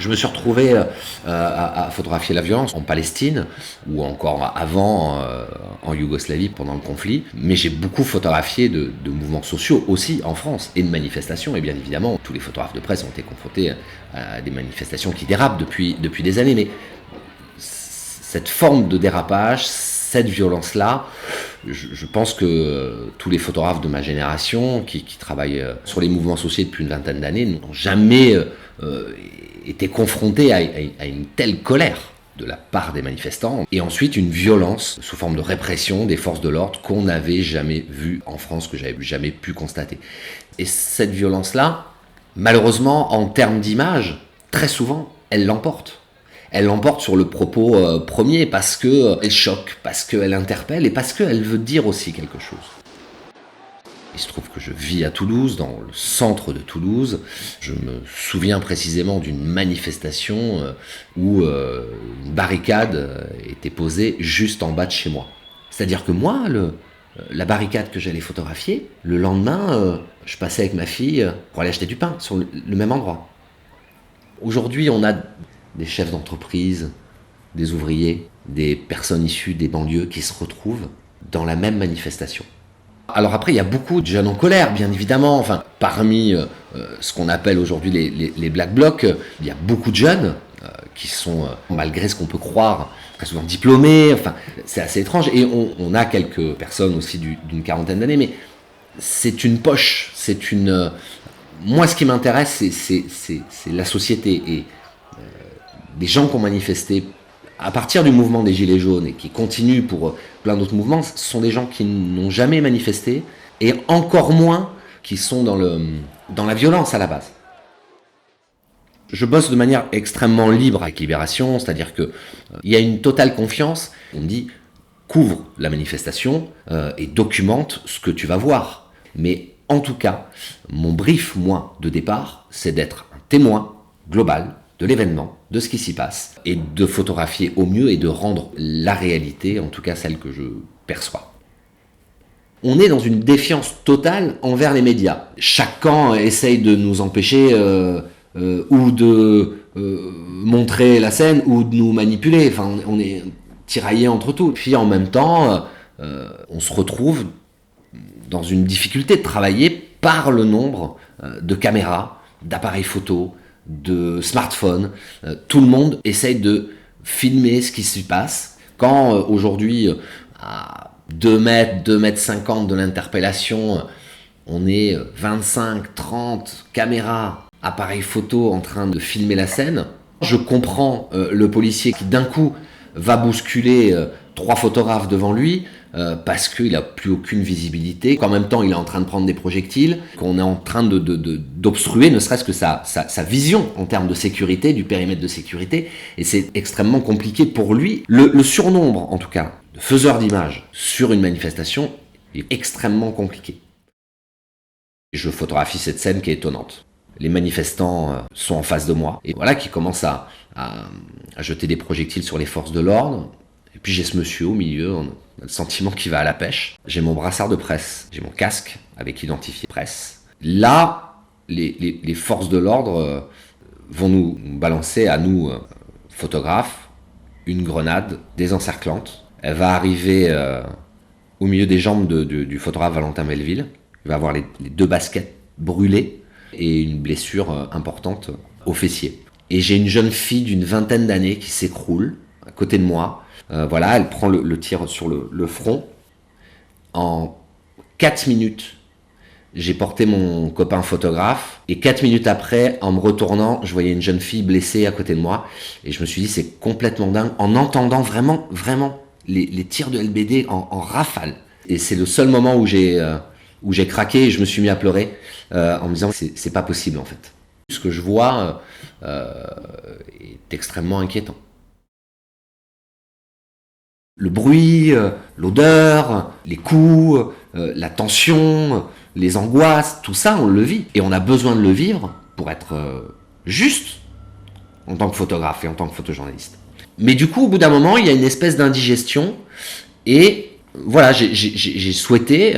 Je me suis retrouvé à photographier la violence en Palestine ou encore avant en Yougoslavie pendant le conflit. Mais j'ai beaucoup photographié de mouvements sociaux aussi en France et de manifestations. Et bien évidemment, tous les photographes de presse ont été confrontés à des manifestations qui dérapent depuis des années. Mais cette forme de dérapage, cette violence-là, je pense que tous les photographes de ma génération qui travaillent sur les mouvements sociaux depuis une vingtaine d'années n'ont jamais été confrontés à une telle colère de la part des manifestants, et ensuite une violence sous forme de répression des forces de l'ordre qu'on n'avait jamais vue en France, que j'avais jamais pu constater. Et cette violence-là, malheureusement, en termes d'image, très souvent, elle l'emporte. Elle l'emporte sur le propos premier parce qu'elle choque, parce qu'elle interpelle et parce qu'elle veut dire aussi quelque chose. Il se trouve que je vis à Toulouse, dans le centre de Toulouse. Je me souviens précisément d'une manifestation où une barricade était posée juste en bas de chez moi. C'est-à-dire que moi, la barricade que j'allais photographier, le lendemain, je passais avec ma fille pour aller acheter du pain sur le même endroit. Aujourd'hui, on a des chefs d'entreprise, des ouvriers, des personnes issues des banlieues qui se retrouvent dans la même manifestation. Alors après, il y a beaucoup de jeunes en colère, bien évidemment. Enfin, parmi ce qu'on appelle aujourd'hui les Black Blocs, il y a beaucoup de jeunes qui sont, malgré ce qu'on peut croire, très souvent diplômés. Enfin, c'est assez étrange. Et on a quelques personnes aussi d'une quarantaine d'années, mais c'est une poche. Moi, ce qui m'intéresse, c'est la société. Et des gens qui ont manifesté à partir du mouvement des Gilets jaunes et qui continuent pour plein d'autres mouvements, ce sont des gens qui n'ont jamais manifesté et encore moins qui sont dans la violence à la base. Je bosse de manière extrêmement libre avec Libération, c'est-à-dire qu'il y a une totale confiance. On me dit couvre la manifestation et documente ce que tu vas voir. Mais en tout cas, mon brief, moi, de départ, c'est d'être un témoin global de l'événement, de ce qui s'y passe, et de photographier au mieux et de rendre la réalité, en tout cas celle que je perçois. On est dans une défiance totale envers les médias. Chaque camp essaye de nous empêcher ou de montrer la scène ou de nous manipuler. Enfin, on est tiraillés entre tout. Puis en même temps, on se retrouve dans une difficulté de travailler par le nombre de caméras, d'appareils photo, de smartphones. Tout le monde essaye de filmer ce qui se passe. Quand aujourd'hui, à 2 mètres, 2 mètres 50 de l'interpellation, on est 25, 30 caméras, appareils photo en train de filmer la scène, je comprends le policier qui d'un coup va bousculer 3 photographes devant lui, parce qu'il n'a plus aucune visibilité, qu'en même temps il est en train de prendre des projectiles, qu'on est en train d'obstruer ne serait-ce que sa vision en termes de sécurité, du périmètre de sécurité, et c'est extrêmement compliqué pour lui. Le surnombre, en tout cas, de faiseurs d'images sur une manifestation est extrêmement compliqué. Je photographie cette scène qui est étonnante. Les manifestants sont en face de moi, et voilà, qui commencent à jeter des projectiles sur les forces de l'ordre. Et puis j'ai ce monsieur au milieu, on a le sentiment qu'il va à la pêche. J'ai mon brassard de presse, j'ai mon casque avec identifié presse. Là, les forces de l'ordre vont nous balancer à nous, photographes, une grenade désencerclante. Elle va arriver au milieu des jambes du photographe Valentin Melville. Il va avoir les 2 baskets brûlées et une blessure importante au fessier. Et j'ai une jeune fille d'une vingtaine d'années qui s'écroule à côté de moi. Voilà, elle prend le tir sur le front. En 4 minutes, j'ai porté mon copain photographe. Et 4 minutes après, en me retournant, je voyais une jeune fille blessée à côté de moi. Et je me suis dit, c'est complètement dingue. En entendant vraiment les tirs de LBD en rafale. Et c'est le seul moment où j'ai craqué et je me suis mis à pleurer en me disant, c'est pas possible en fait. Ce que je vois est extrêmement inquiétant. Le bruit, l'odeur, les coups, la tension, les angoisses, tout ça, on le vit. Et on a besoin de le vivre pour être juste en tant que photographe et en tant que photojournaliste. Mais du coup, au bout d'un moment, il y a une espèce d'indigestion. Et voilà, j'ai souhaité,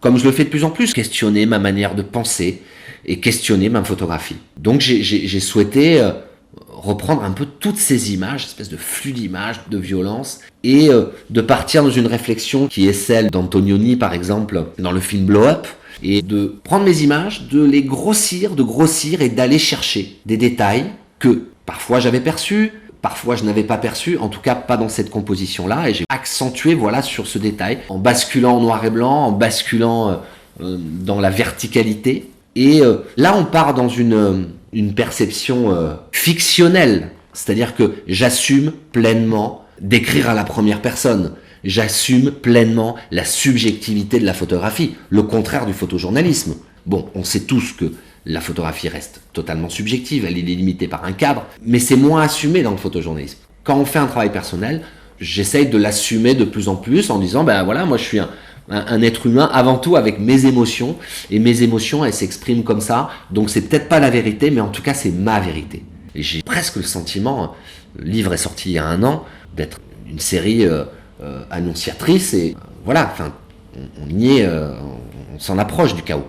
comme je le fais de plus en plus, questionner ma manière de penser et questionner ma photographie. Donc j'ai souhaité reprendre un peu toutes ces images, espèce de flux d'images, de violence, et de partir dans une réflexion qui est celle d'Antonioni, par exemple, dans le film Blow Up, et de prendre mes images, de les grossir et d'aller chercher des détails que parfois j'avais perçus, parfois je n'avais pas perçu, en tout cas pas dans cette composition-là, et j'ai accentué sur ce détail, en basculant en noir et blanc, en basculant dans la verticalité. Et là, on part dans une perception fictionnelle, c'est-à-dire que j'assume pleinement d'écrire à la première personne. J'assume pleinement la subjectivité de la photographie, le contraire du photojournalisme. Bon, on sait tous que la photographie reste totalement subjective, elle est limitée par un cadre, mais c'est moins assumé dans le photojournalisme. Quand on fait un travail personnel, j'essaye de l'assumer de plus en plus en disant, ben voilà, moi je suis un être humain avant tout avec mes émotions, et mes émotions, elles s'expriment comme ça, donc c'est peut-être pas la vérité, mais en tout cas c'est ma vérité. Et j'ai presque le sentiment, le livre est sorti il y a 1 an, d'être une série annonciatrice, et voilà, enfin, on y est, on s'en approche du chaos.